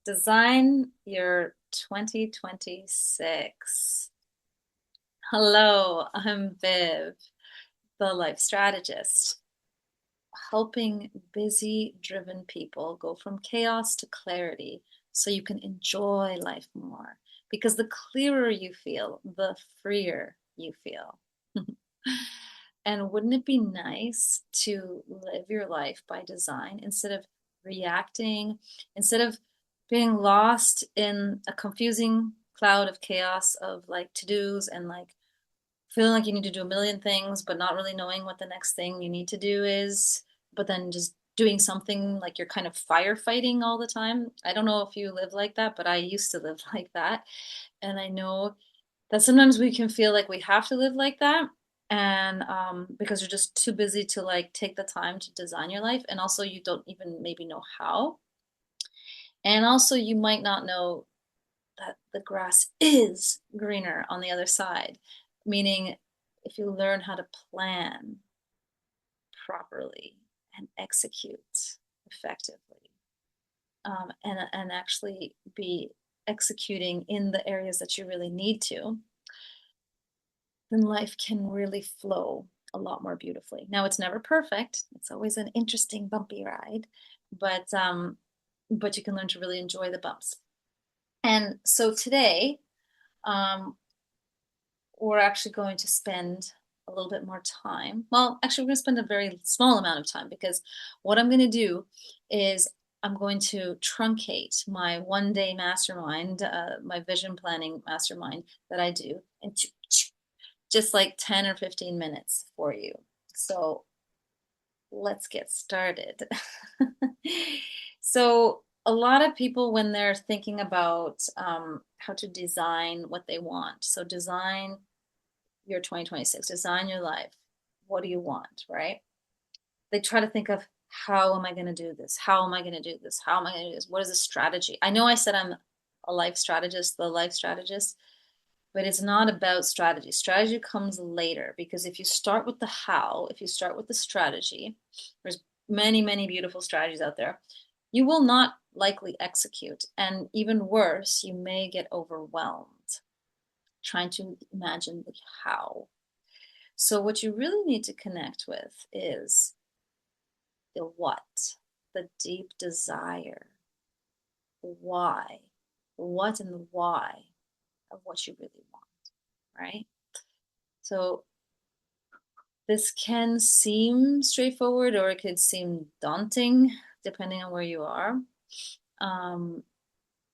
Design your 2026. Hello, I'm Viv, the life strategist, helping busy, driven people go from chaos to clarity so you can enjoy life more. Because the clearer you feel, the freer you feel. And wouldn't it be nice to live your life by design instead of reacting, instead of being lost in a confusing cloud of chaos of like to-dos and like feeling like you need to do a million things, but not really knowing what the next thing you need to do is, but then just doing something like you're kind of firefighting all the time. I don't know if you live like that, but I used to live like that. And I know that sometimes we can feel like we have to live like that. And because you're just too busy to like take the time to design your life. And also, you don't even maybe know how. And also, you might not know that the grass is greener on the other side, meaning if you learn how to plan properly and execute effectively, and actually be executing in the areas that you really need to, then life can really flow a lot more beautifully. Now, it's never perfect. It's always an interesting, bumpy ride, but but you can learn to really enjoy the bumps. And so today, um, we're actually going to spend a little bit more time. Well, actually, we're going to spend a very small amount of time because what I'm going to do is I'm going to truncate my 1 day mastermind, my vision planning mastermind that I do, and just like 10 or 15 minutes for you. So let's get started. So, a lot of people, when they're thinking about how to design what they want, so design your 2026, design your life. What do you want, right? They try to think of how am I going to do this? How am I going to do this? How am I going to do this? What is the strategy? I know I said I'm a life strategist, the life strategist, but it's not about strategy. Strategy comes later because if you start with the how, if you start with the strategy, there's many, many beautiful strategies out there. You will not likely execute. And even worse, you may get overwhelmed trying to imagine the how. So, what you really need to connect with is the what, the deep desire, the why, the what and the why of what you really want, right? So, this can seem straightforward or it could seem daunting depending on where you are. Um,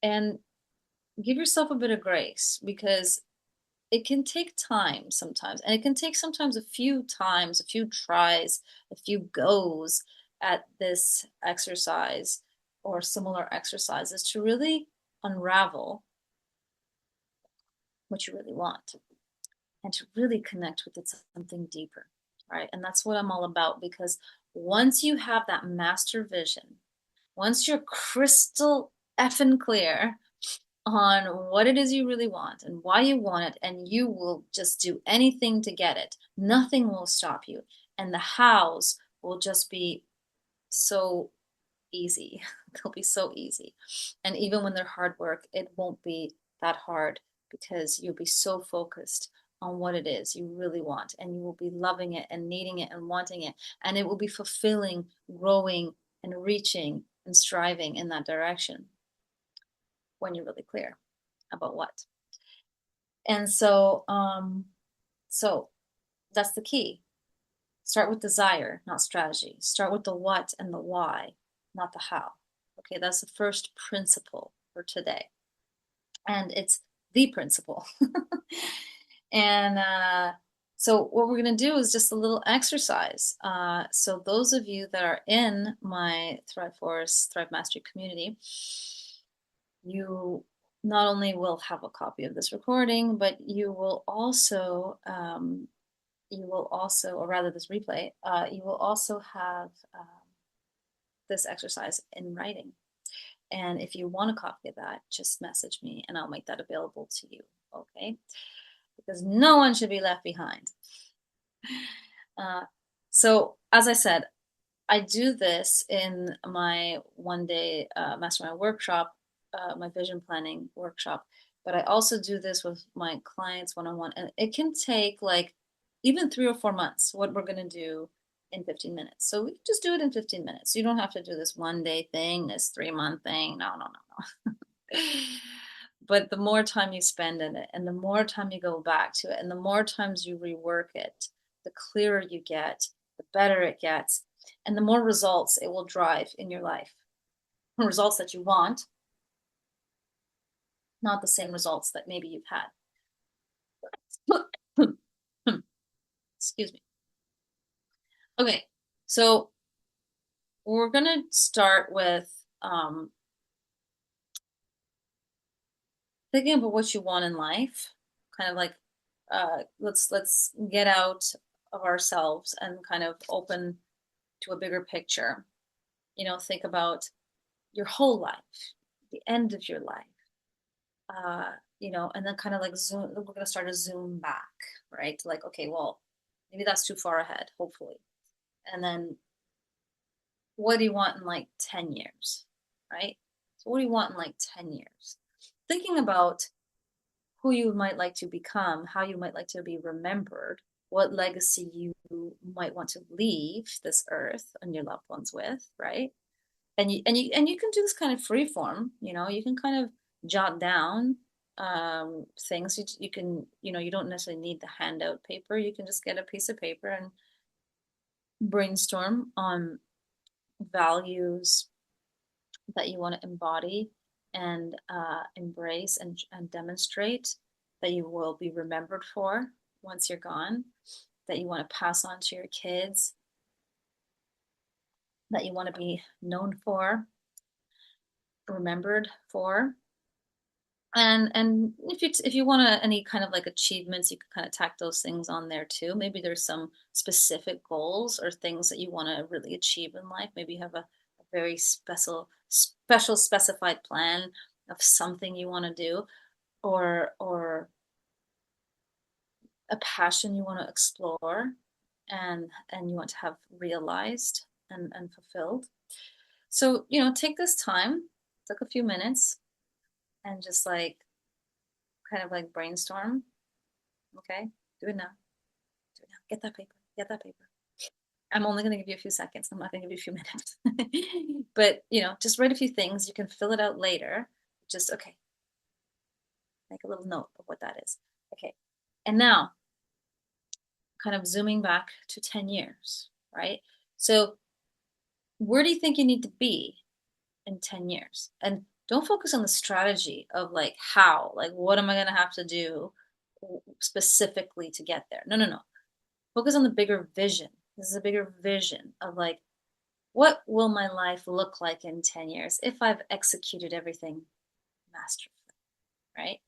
and give yourself a bit of grace because it can take time sometimes. And it can take sometimes a few times, a few tries, a few goes at this exercise or similar exercises to really unravel what you really want and to really connect with it something deeper, right? And that's what I'm all about because once you have that master vision, once you're crystal effing clear on what it is you really want and why you want it, and you will just do anything to get it, nothing will stop you. And the hows will just be so easy. They'll be so easy. And even when they're hard work, it won't be that hard because you'll be so focused on what it is you really want, and you will be loving it and needing it and wanting it, and it will be fulfilling, growing, and reaching and striving in that direction when you're really clear about what. And so that's the key. Start with desire, not strategy. Start with the what and the why, not the how. Okay, that's the first principle for today. And it's the principle. And so, what we're going to do is just a little exercise. So, those of you that are in my Thrive Force, Thrive Mastery community, you not only will have a copy of this recording, but you will also, or rather this replay, you will also have this exercise in writing. And if you want a copy of that, just message me and I'll make that available to you. Okay? Because no one should be left behind. Uh, so, as I said, I do this in my 1 day mastermind workshop my vision planning workshop, but I also do this with my clients one-on-one, and it can take like even 3 or 4 months what we're going to do in 15 minutes. So we can just do it in 15 minutes. You don't have to do this 1 day thing, this 3 month thing. No, no, no, no. But the more time you spend in it, and the more time you go back to it, and the more times you rework it, the clearer you get, the better it gets, and the more results it will drive in your life. Results that you want, not the same results that maybe you've had. Excuse me. Okay, so we're gonna start with thinking about what you want in life. Kind of like let's get out of ourselves and kind of open to a bigger picture. Think about your whole life, the end of your life. And then kind of like zoom. We're gonna start to zoom back, right? Like, okay, well, maybe that's too far ahead, hopefully. And then what do you want in like 10 years, right? So what do you want in like 10 years? Thinking about who you might like to become, how you might like to be remembered, what legacy you might want to leave this earth and your loved ones with, right? And you can do this kind of free form, you can kind of jot down things. You can, you don't necessarily need the handout paper. You can just get a piece of paper and brainstorm on values that you want to embody and embrace and demonstrate that you will be remembered for once you're gone, that you want to pass on to your kids, that you want to be known for, remembered for. And if you want any kind of like achievements, you can kind of tack those things on there too. Maybe there's some specific goals or things that you want to really achieve in life. Maybe you have a very special specified plan of something you want to do, or a passion you want to explore and you want to have realized and fulfilled. So, take this time, take a few minutes, and just like kind of like brainstorm. Okay, do it now. Do it now. Get that paper. Get that paper. I'm only going to give you a few seconds. I'm not going to give you a few minutes. But, just write a few things. You can fill it out later. Just, okay, make a little note of what that is. Okay. And now, kind of zooming back to 10 years, right? So, where do you think you need to be in 10 years? And don't focus on the strategy of like how, like, what am I going to have to do specifically to get there? No, no, no. Focus on the bigger vision. This is a bigger vision of like, what will my life look like in 10 years if I've executed everything masterfully, right?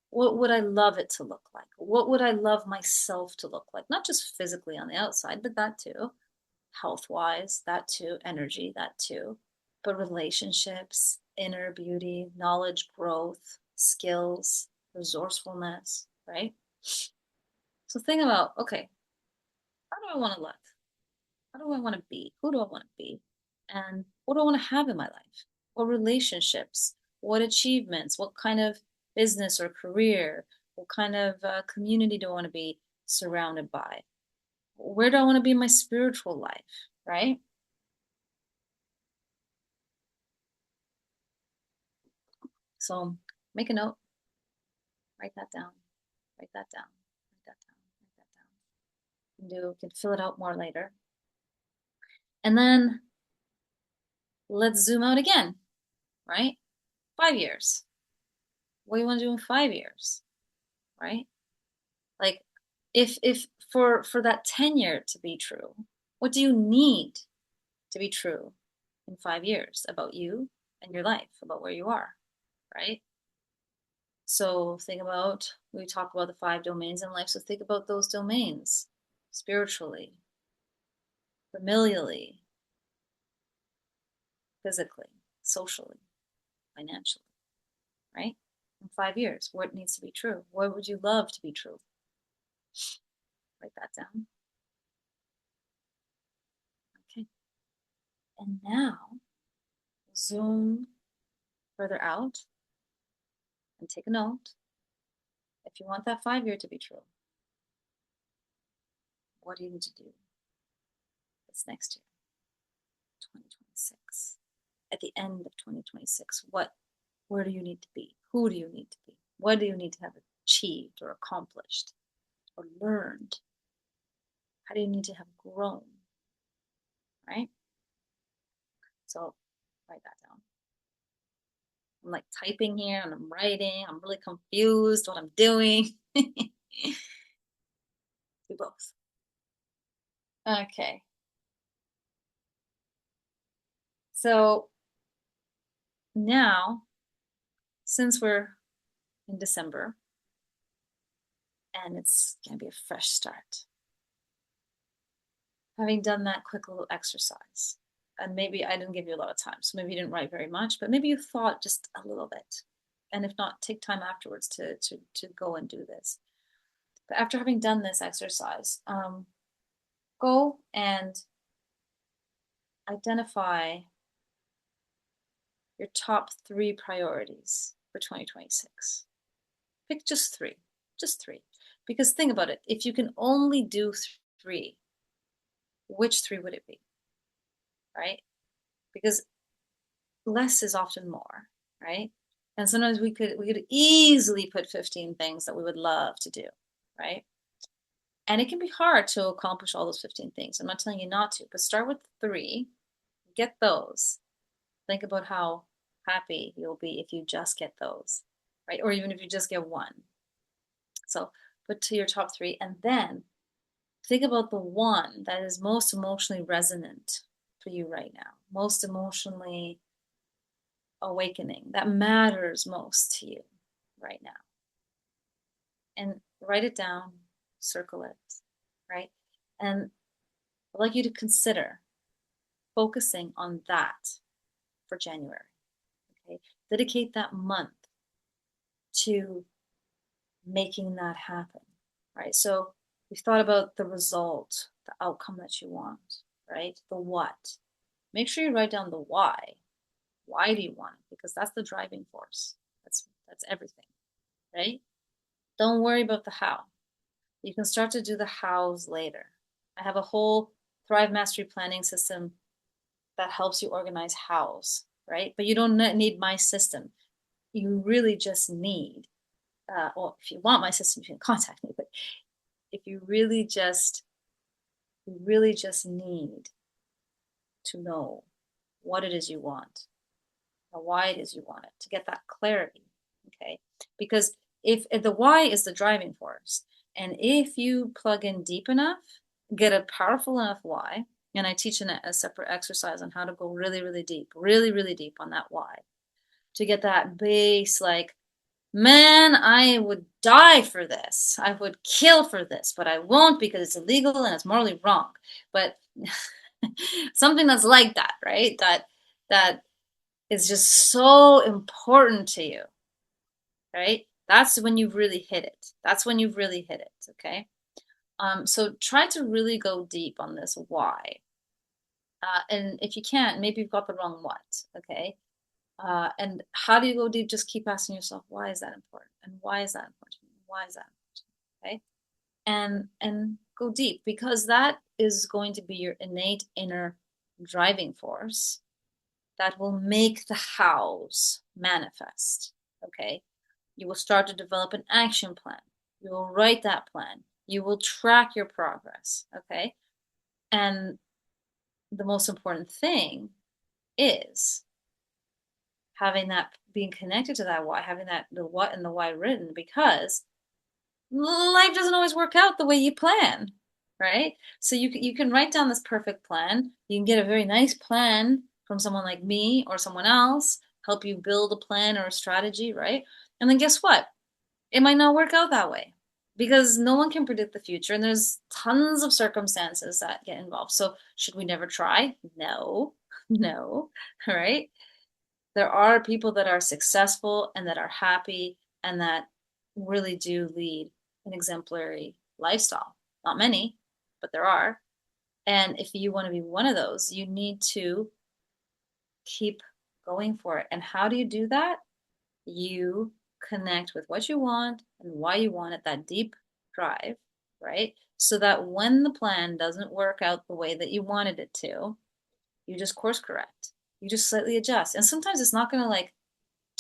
What would I love it to look like? What would I love myself to look like? Not just physically on the outside, but that too. Health wise, that too. Energy, that too. But relationships, inner beauty, knowledge, growth, skills, resourcefulness, right? So think about, okay, how do I want to live? How do I want to be? Who do I want to be? And what do I want to have in my life? What relationships? What achievements? What kind of business or career? What kind of community do I want to be surrounded by? Where do I want to be in my spiritual life? Right? So make a note, write that down, write that down, write that down, write that down. You can fill it out more later. And then let's zoom out again, right? 5 years. What do you want to do in 5 years? Right? Like if for that tenure to be true, what do you need to be true in 5 years about you and your life, about where you are, right? So think about, we talk about the 5 domains in life, so think about those domains spiritually, familially, physically, socially, financially, right? In 5 years, what needs to be true? What would you love to be true? Write that down. Okay. And now zoom further out and take a note. If you want that 5 year to be true, what do you need to do this next year, 2026? At the end of 2026, where do you need to be? Who do you need to be? What do you need to have achieved or accomplished or learned? How do you need to have grown? Right? So write that down. I'm like typing here and I'm writing. I'm really confused what I'm doing. Do both. Okay. So now, since we're in December and it's going to be a fresh start, having done that quick little exercise, and maybe I didn't give you a lot of time, so maybe you didn't write very much, but maybe you thought just a little bit. And if not, take time afterwards to go and do this. But after having done this exercise, go and identify your top 3 priorities for 2026. Pick just three. Because think about it, if you can only do 3, which 3 would it be? Right? Because less is often more, right? And sometimes we could easily put 15 things that we would love to do, right? And it can be hard to accomplish all those 15 things. I'm not telling you not to, but start with 3, get those. Think about how happy you'll be if you just get those, right? Or even if you just get 1. So put to your top 3, and then think about the one that is most emotionally resonant for you right now, most emotionally awakening, that matters most to you right now. And write it down, circle it, right? And I'd like you to consider focusing on that for January. Okay? Dedicate that month to making that happen, right? So we've thought about the result, the outcome that you want, right? The what. Make sure you write down the why. Why do you want it? Because that's the driving force. That's everything, right? Don't worry about the how. You can start to do the hows later. I have a whole Thrive Mastery planning system that helps you organize hows, right? But you don't need my system. You really just need, well, if you want my system, you can contact me. But if you really just need to know what it is you want, or why it is you want it, to get that clarity, okay? Because if the why is the driving force, and if you plug in deep enough, get a powerful enough why, and I teach a separate exercise on how to go really, really deep, really, really deep on that why, to get that base, like, man, I would die for this. I would kill for this, but I won't because it's illegal and it's morally wrong. But something that's like that, right? That is just so important to you, right? That's when you've really hit it. That's when you've really hit it, okay? So try to really go deep on this why. And if you can't, maybe you've got the wrong what, okay? And how do you go deep? Just keep asking yourself, why is that important? And why is that important? Why is that important? Okay? And go deep, because that is going to be your innate inner driving force that will make the hows manifest. Okay? You will start to develop an action plan. You will write that plan. You will track your progress. Okay? And the most important thing is having that, being connected to that why, having that, the what and the why written, because life doesn't always work out the way you plan, right? So you can write down this perfect plan. You can get a very nice plan from someone like me or someone else, help you build a plan or a strategy, right? And then guess what? It might not work out that way, because no one can predict the future and there's tons of circumstances that get involved. So should we never try? No, no, right? There are people that are successful and that are happy and that really do lead an exemplary lifestyle. Not many, but there are. And if you want to be one of those, you need to keep going for it. And how do you do that? You connect with what you want and why you want it, that deep drive, right? So that when the plan doesn't work out the way that you wanted it to, you just course correct. You just slightly adjust. And sometimes it's not going to like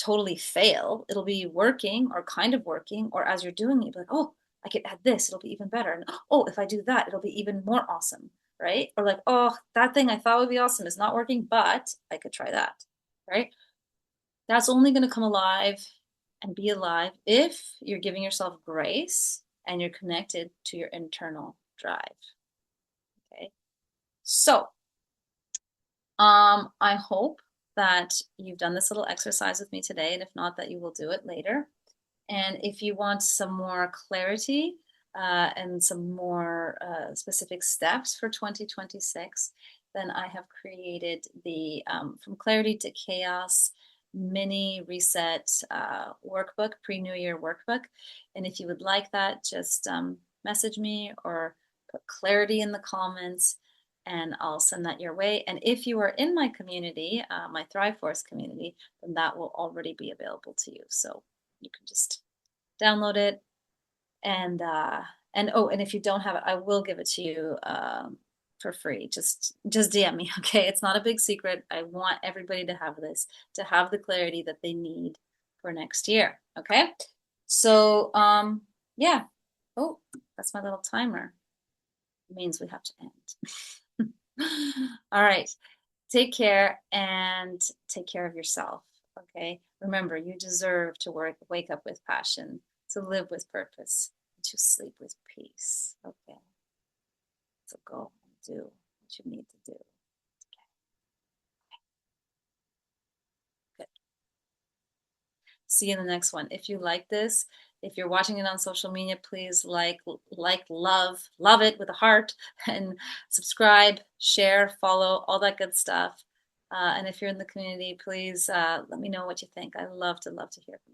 totally fail. It'll be working or kind of working, or as you're doing it, you'll be like, oh, I could add this, it'll be even better. And oh, if I do that, it'll be even more awesome, right? Or like, oh, that thing I thought would be awesome is not working, but I could try that, right? That's only going to come alive and be alive if you're giving yourself grace and you're connected to your internal drive. Okay. So, I hope that you've done this little exercise with me today, and if not, that you will do it later. And if you want some more clarity and some more specific steps for 2026, then I have created the From Clarity to Chaos mini reset workbook, pre-New Year workbook. And if you would like that, just message me or put clarity in the comments and I'll send that your way. And if you are in my community, my Thrive Force community, then that will already be available to you. So you can just download it and if you don't have it, I will give it to you for free. Just DM me, okay? It's not a big secret. I want everybody to have this, to have the clarity that they need for next year, okay? So yeah. Oh, that's my little timer. It means we have to end. All right. Take care and take care of yourself. Okay. Remember, you deserve to wake up with passion, to live with purpose, and to sleep with peace. Okay. So go and do what you need to do. Okay. Good. See you in the next one. If you like this, if you're watching it on social media, please love it with a heart, and subscribe, share, follow, all that good stuff. And if you're in the community, please let me know what you think. I love to hear from you.